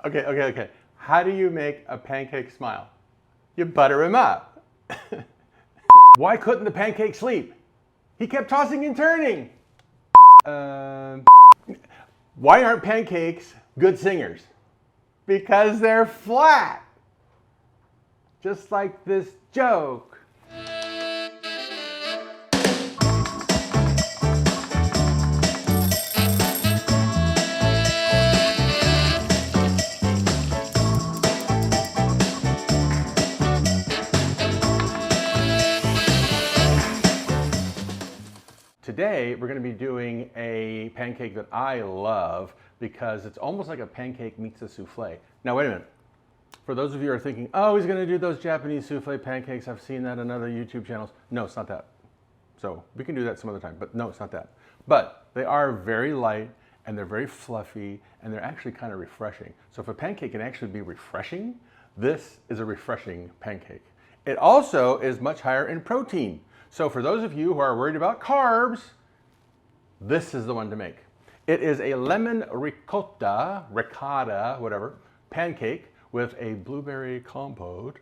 Okay. How do you make a pancake smile? You butter him up. Why couldn't the pancake sleep? He kept tossing and turning. Why aren't pancakes good singers? Because they're flat. Just like this joke. Today, we're going to be doing a pancake that I love because it's almost like a pancake meets a souffle. Now, wait a minute. For those of you who are thinking, oh, he's going to do those Japanese souffle pancakes. I've seen that on other YouTube channels. No, it's not that. So we can do that some other time, but no, it's not that. But they are very light and they're very fluffy and they're actually kind of refreshing. So if a pancake can actually be refreshing, this is a refreshing pancake. It also is much higher in protein. So for those of you who are worried about carbs, this is the one to make. It is a lemon ricotta, whatever, pancake with a blueberry compote.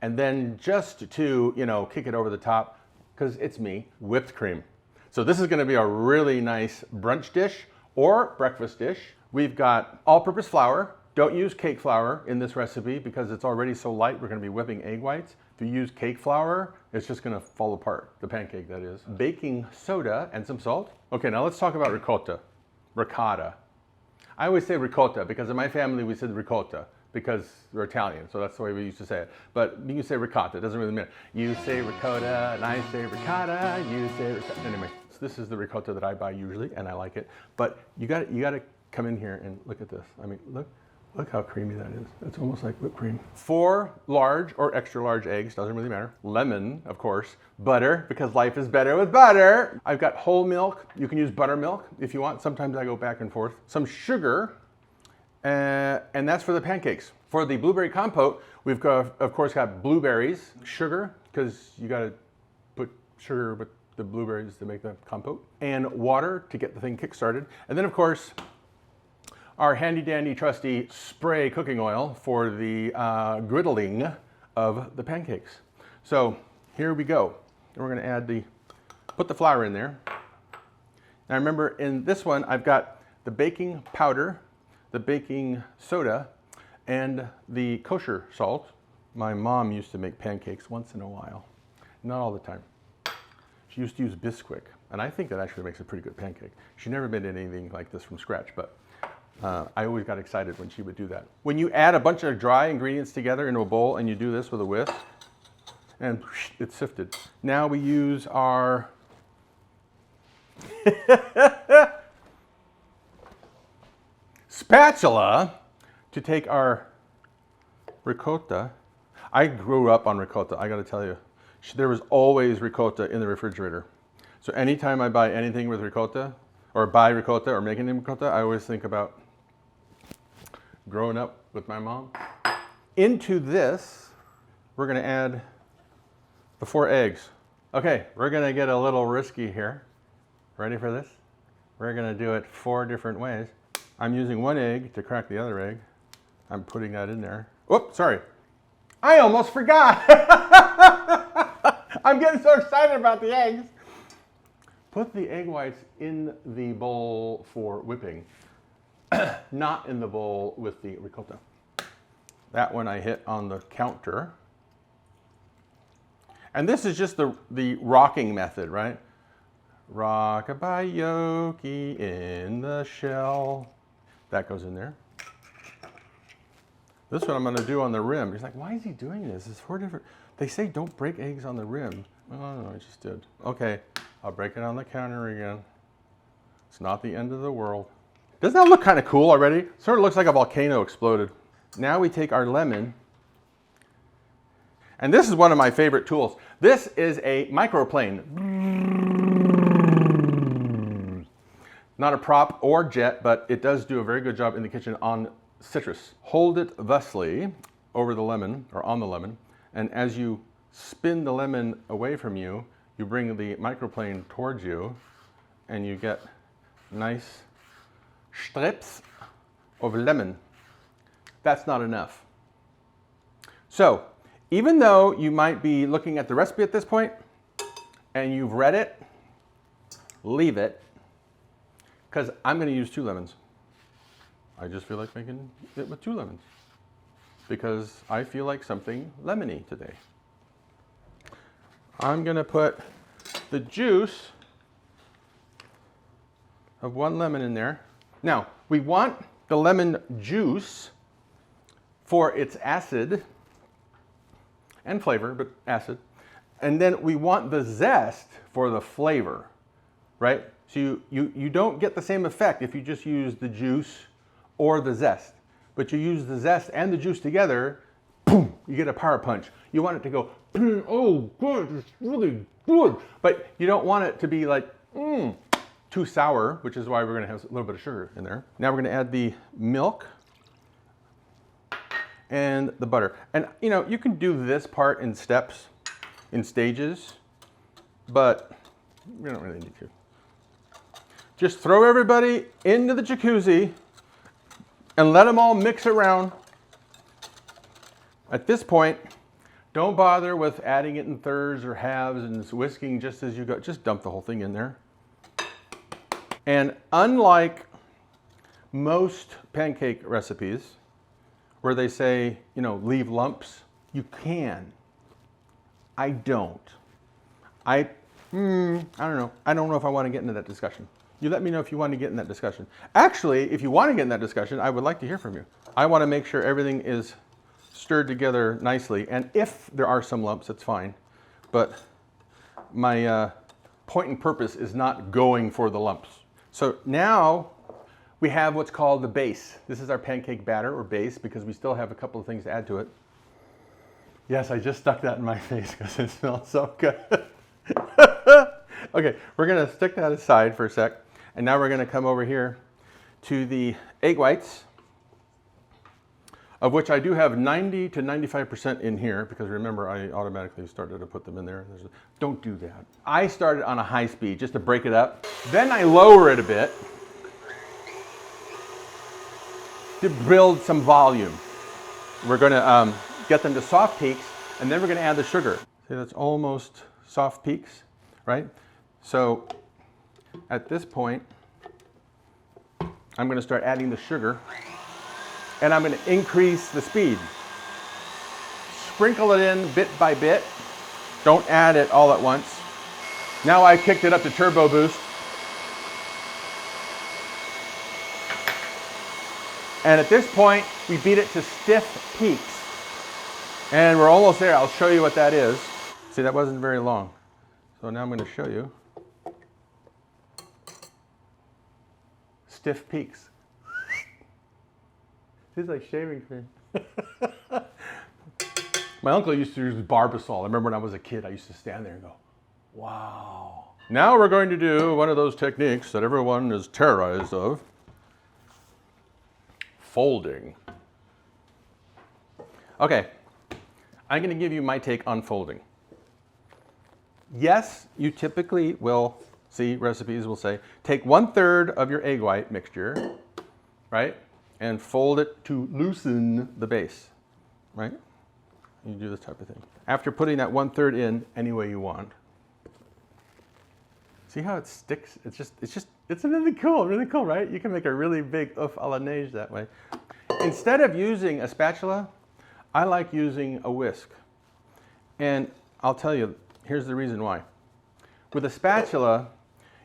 And then just to, kick it over the top, because it's me, whipped cream. So this is going to be a really nice brunch dish or breakfast dish. We've got all-purpose flour. Don't use cake flour in this recipe because it's already so light. We're going to be whipping egg whites. If you use cake flour, it's just going to fall apart, the pancake that is. Baking soda and some salt. Okay, now let's talk about ricotta. I always say ricotta because in my family we said ricotta because we're Italian, so that's the way we used to say it. But you can say ricotta, it doesn't really matter. You say ricotta and I say ricotta, you say ricotta. Anyway, so this is the ricotta that I buy usually and I like it. But you got to come in here and look at this. I mean, Look how creamy that is. It's almost like whipped cream. 4 large or extra large eggs, doesn't really matter. Lemon, of course. Butter, because life is better with butter. I've got whole milk. You can use buttermilk if you want. Sometimes I go back and forth. Some sugar, and that's for the pancakes. For the blueberry compote, we've got, of course, got blueberries, sugar, because you got to put sugar with the blueberries to make the compote, and water to get the thing kick-started. And then, of course, our handy-dandy trusty spray cooking oil for the griddling of the pancakes. So here we go. And we're gonna put the flour in there. Now remember in this one, I've got the baking powder, the baking soda, and the kosher salt. My mom used to make pancakes once in a while. Not all the time. She used to use Bisquick, and I think that actually makes a pretty good pancake. She never made anything like this from scratch, but I always got excited when she would do that. When you add a bunch of dry ingredients together into a bowl and you do this with a whisk, and it's sifted. Now we use our spatula to take our ricotta. I grew up on ricotta, I gotta tell you. There was always ricotta in the refrigerator. So anytime I buy anything with ricotta, or buy ricotta or make any ricotta, I always think about growing up with my mom. Into this, we're gonna add the 4 eggs. Okay, we're gonna get a little risky here. Ready for this? We're gonna do it 4 different ways. I'm using 1 egg to crack the other egg. I'm putting that in there. Oops, sorry. I almost forgot. I'm getting so excited about the eggs. Put the egg whites in the bowl for whipping, not in the bowl with the ricotta. That one I hit on the counter. And this is just the rocking method, right? Rock-a-bye-yoki in the shell. That goes in there. This one I'm going to do on the rim. He's like, why is he doing this? It's 4 different. They say don't break eggs on the rim. Oh, no, I just did. Okay, I'll break it on the counter again. It's not the end of the world. Doesn't that look kind of cool already? Sort of looks like a volcano exploded. Now we take our lemon. And this is one of my favorite tools. This is a microplane. Not a prop or jet, but it does do a very good job in the kitchen on citrus. Hold it thusly over the lemon, or on the lemon, and as you spin the lemon away from you, you bring the microplane towards you, and you get nice strips of lemon. that's not enough. So even though you might be looking at the recipe at this point and you've read it, leave it, because I'm going to use 2 lemons. I just feel like making it with 2 lemons because I feel like something lemony today. I'm going to put the juice of 1 lemon in there. Now, we want the lemon juice for its acid and flavor, but acid. And then we want the zest for the flavor, right? So you don't get the same effect if you just use the juice or the zest. But you use the zest and the juice together, boom, you get a power punch. You want it to go, oh, good, it's really good. But you don't want it to be like, too sour, which is why we're going to have a little bit of sugar in there. Now we're going to add the milk and the butter. And you know, you can do this part in steps, in stages, but we don't really need to. Just throw everybody into the jacuzzi and let them all mix around. At this point, don't bother with adding it in thirds or halves and whisking just as you go. Just dump the whole thing in there. And unlike most pancake recipes where they say, you know, leave lumps, you can. I don't. I don't know. I don't know if I want to get into that discussion. You let me know if you want to get in that discussion. Actually, if you want to get in that discussion, I would like to hear from you. I want to make sure everything is stirred together nicely. And if there are some lumps, it's fine. But my point and purpose is not going for the lumps. So now we have what's called the base. This is our pancake batter or base because we still have a couple of things to add to it. Yes, I just stuck that in my face because it smells so good. Okay, we're going to stick that aside for a sec. And now we're going to come over here to the egg whites, of which I do have 90 to 95% in here because remember I automatically started to put them in there. Don't do that. I started on a high speed just to break it up. Then I lower it a bit to build some volume. We're going to get them to soft peaks and then we're going to add the sugar. See, that's almost soft peaks, right? So at this point, I'm going to start adding the sugar. And I'm going to increase the speed. Sprinkle it in bit by bit. Don't add it all at once. Now I kicked it up to turbo boost. And at this point, we beat it to stiff peaks. And we're almost there. I'll show you what that is. See, that wasn't very long. So now I'm going to show you. Stiff peaks. It's like shaving cream. My uncle used to use Barbasol. I remember when I was a kid, I used to stand there and go, wow. Now we're going to do one of those techniques that everyone is terrorized of. Folding. Okay, I'm going to give you my take on folding. Yes, you typically will see recipes will say, take 1/3 of your egg white mixture, right? And fold it to loosen the base, right? You do this type of thing. After putting that 1/3 in any way you want. See how it sticks? It's really cool, right? You can make a really big oeuf à la neige that way. Instead of using a spatula, I like using a whisk. And I'll tell you, here's the reason why. With a spatula,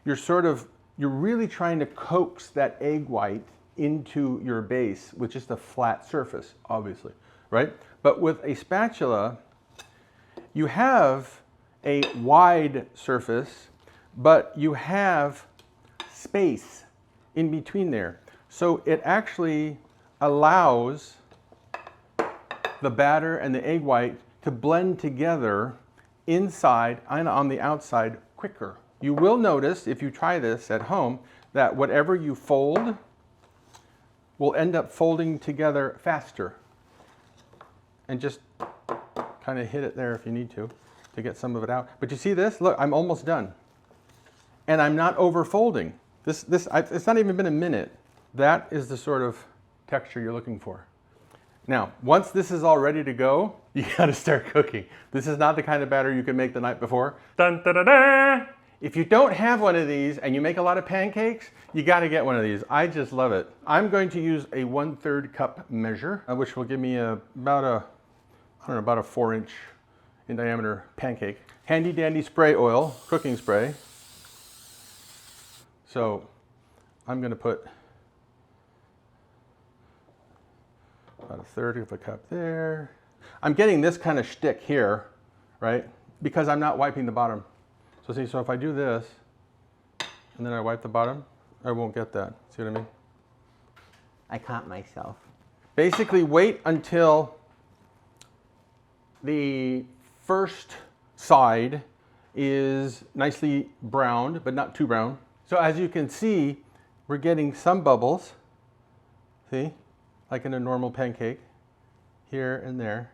you're really trying to coax that egg white into your base with just a flat surface, obviously, right? But with a spatula, you have a wide surface, but you have space in between there. So it actually allows the batter and the egg white to blend together inside and on the outside quicker. You will notice, if you try this at home, that whatever you fold will end up folding together faster. And just kind of hit it there if you need to get some of it out. But you see this? Look, I'm almost done. And I'm not over folding. It's not even been a minute. That is the sort of texture you're looking for. Now, once this is all ready to go, you gotta start cooking. This is not the kind of batter you can make the night before. Dun, da, da, da. If you don't have one of these and you make a lot of pancakes, you gotta get one of these. I just love it. I'm going to use a 1/3 cup measure, which will give me about a 4-inch in diameter pancake. Handy dandy spray oil, cooking spray. So I'm gonna put about 1/3 of a cup there. I'm getting this kind of shtick here, right? Because I'm not wiping the bottom. So see, so if I do this, and then I wipe the bottom, I won't get that. See what I mean? I caught myself. Basically, wait until the first side is nicely browned, but not too brown. So as you can see, we're getting some bubbles. See? Like in a normal pancake, here and there.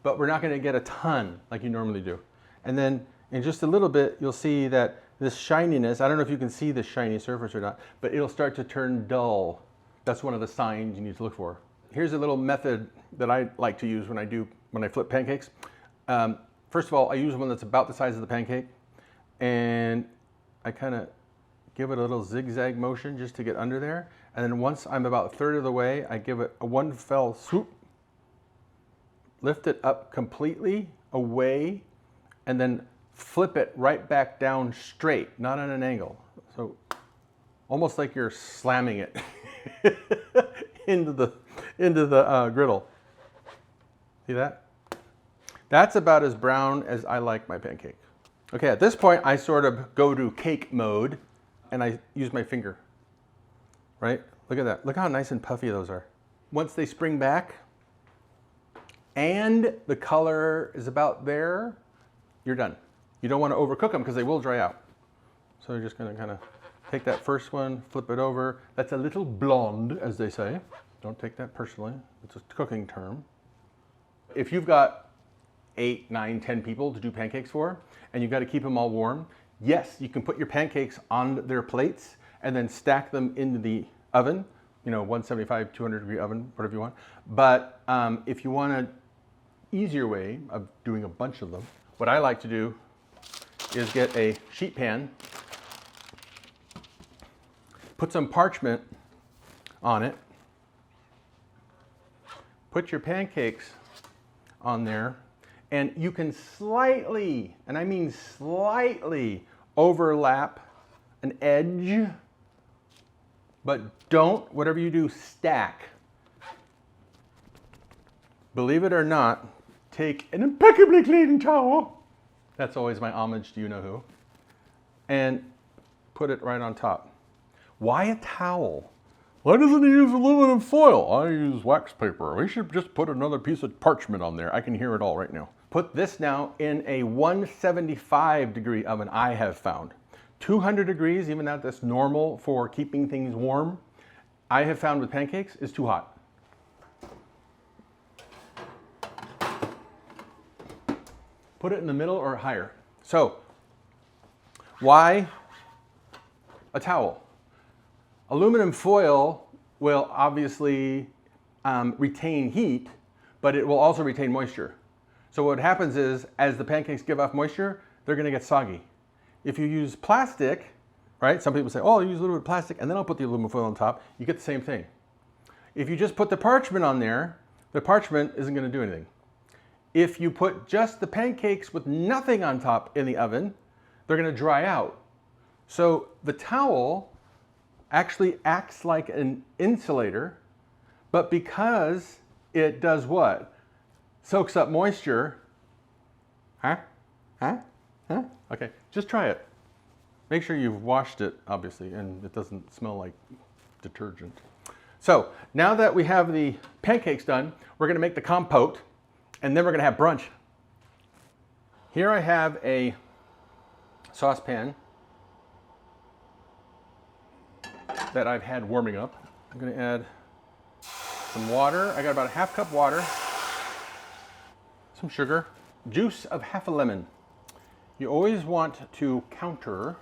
But we're not gonna get a ton like you normally do. And then in just a little bit, you'll see that this shininess, I don't know if you can see the shiny surface or not, but it'll start to turn dull. That's one of the signs you need to look for. Here's a little method that I like to use when I flip pancakes. First of all, I use one that's about the size of the pancake, and I kind of give it a little zigzag motion just to get under there. And then once I'm about 1/3 of the way, I give it a one fell swoop, lift it up completely away, and then flip it right back down straight, not on an angle. So almost like you're slamming it into the griddle. See that? That's about as brown as I like my pancake. Okay, at this point, I sort of go to cake mode, and I use my finger. Right? Look at that. Look how nice and puffy those are. Once they spring back and the color is about there, you're done. You don't want to overcook them because they will dry out. So you're just going to kind of take that first one, flip it over. That's a little blonde, as they say. Don't take that personally. It's a cooking term. If you've got 8, 9, 10 people to do pancakes for, and you've got to keep them all warm, yes, you can put your pancakes on their plates and then stack them into the oven, 175, 200 degree oven, whatever you want. But if you want an easier way of doing a bunch of them, what I like to do is get a sheet pan, put some parchment on it, put your pancakes on there, and you can slightly, and I mean slightly, overlap an edge, but don't, whatever you do, stack. Believe it or not, take an impeccably clean towel, that's always my homage to you-know-who, and put it right on top. Why a towel? Why doesn't he use aluminum foil? I use wax paper. We should just put another piece of parchment on there. I can hear it all right now. Put this now in a 175 degree oven, I have found. 200 degrees, even though that's normal for keeping things warm, I have found with pancakes is too hot. Put it in the middle or higher. So, why a towel? Aluminum foil will obviously retain heat, but it will also retain moisture. So what happens is, as the pancakes give off moisture, they're gonna get soggy. If you use plastic, right? Some people say, oh, I'll use a little bit of plastic and then I'll put the aluminum foil on top. You get the same thing. If you just put the parchment on there, the parchment isn't gonna do anything. If you put just the pancakes with nothing on top in the oven, they're gonna dry out. So the towel actually acts like an insulator, but because it does what? Soaks up moisture. Huh? Okay, just try it. Make sure you've washed it, obviously, and it doesn't smell like detergent. So now that we have the pancakes done, we're gonna make the compote, and then we're gonna have brunch. Here I have a saucepan that I've had warming up. I'm gonna add some water. I got about a half cup water, some sugar, juice of half a lemon. You always want to counter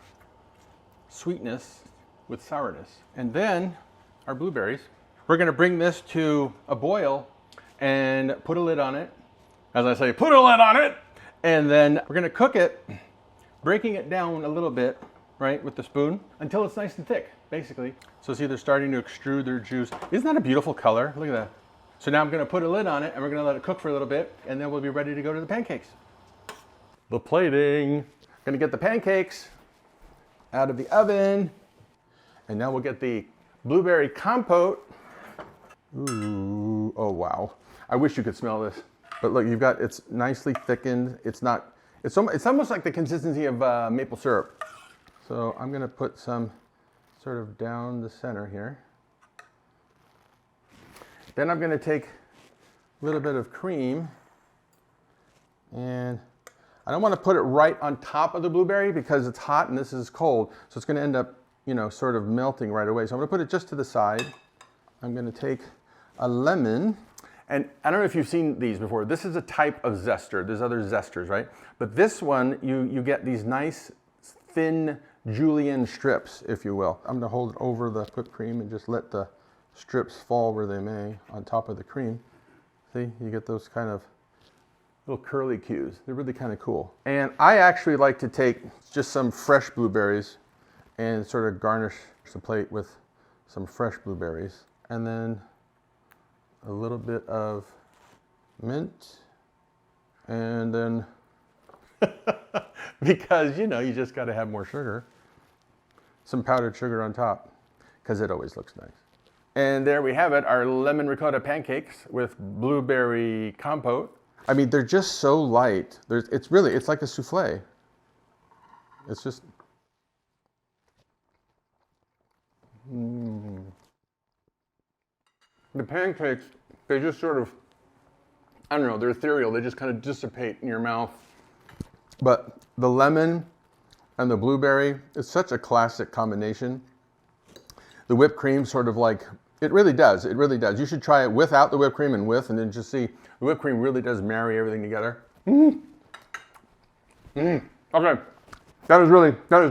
sweetness with sourness. And then our blueberries. We're gonna bring this to a boil. and put a lid on it. As I say, put a lid on it. And then we're gonna cook it, breaking it down a little bit, right, with the spoon, until it's nice and thick, basically. So see, they're starting to extrude their juice. Isn't that a beautiful color? Look at that. So now I'm gonna put a lid on it, and we're gonna let it cook for a little bit, and then we'll be ready to go to the pancakes. The plating. Gonna get the pancakes out of the oven, and now we'll get the blueberry compote. Ooh, oh wow. I wish you could smell this. But look, you've got, it's nicely thickened. It's almost like the consistency of maple syrup. So I'm gonna put some sort of down the center here. Then I'm gonna take a little bit of cream, and I don't wanna put it right on top of the blueberry because it's hot and this is cold. So it's gonna end up, you know, sort of melting right away. So I'm gonna put it just to the side. I'm gonna take a lemon. And I don't know if you've seen these before. This is a type of zester. There's other zesters, right? But this one, you get these nice, thin julienne strips, if you will. I'm gonna hold it over the whipped cream and just let the strips fall where they may on top of the cream. See, you get those kind of little curly cues. They're really kind of cool. And I actually like to take just some fresh blueberries and sort of garnish the plate with some fresh blueberries. And then a little bit of mint, and then because you know you just got to have more sugar, some powdered sugar on top, because it always looks nice. And there we have it, our lemon ricotta pancakes with blueberry compote. I mean, they're just so light. It's like a souffle. It's just The pancakes, they just sort of, I don't know, they're ethereal. They just kind of dissipate in your mouth. But the lemon and the blueberry is such a classic combination. The whipped cream sort of like, it really does. You should try it without the whipped cream and with, and then just see, the whipped cream really does marry everything together. Okay, that is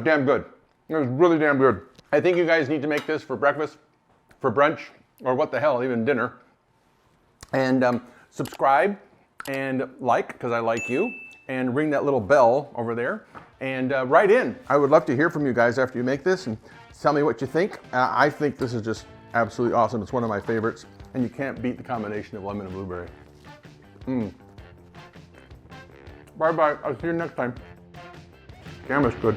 damn good. That is really damn good. I think you guys need to make this for breakfast, for brunch, or what the hell, even dinner. And subscribe and like, because I like you, and ring that little bell over there, and write in. I would love to hear from you guys after you make this, and tell me what you think. I think this is just absolutely awesome. It's one of my favorites, and you can't beat the combination of lemon and blueberry. Bye-bye, I'll see you next time. Damn, it's good.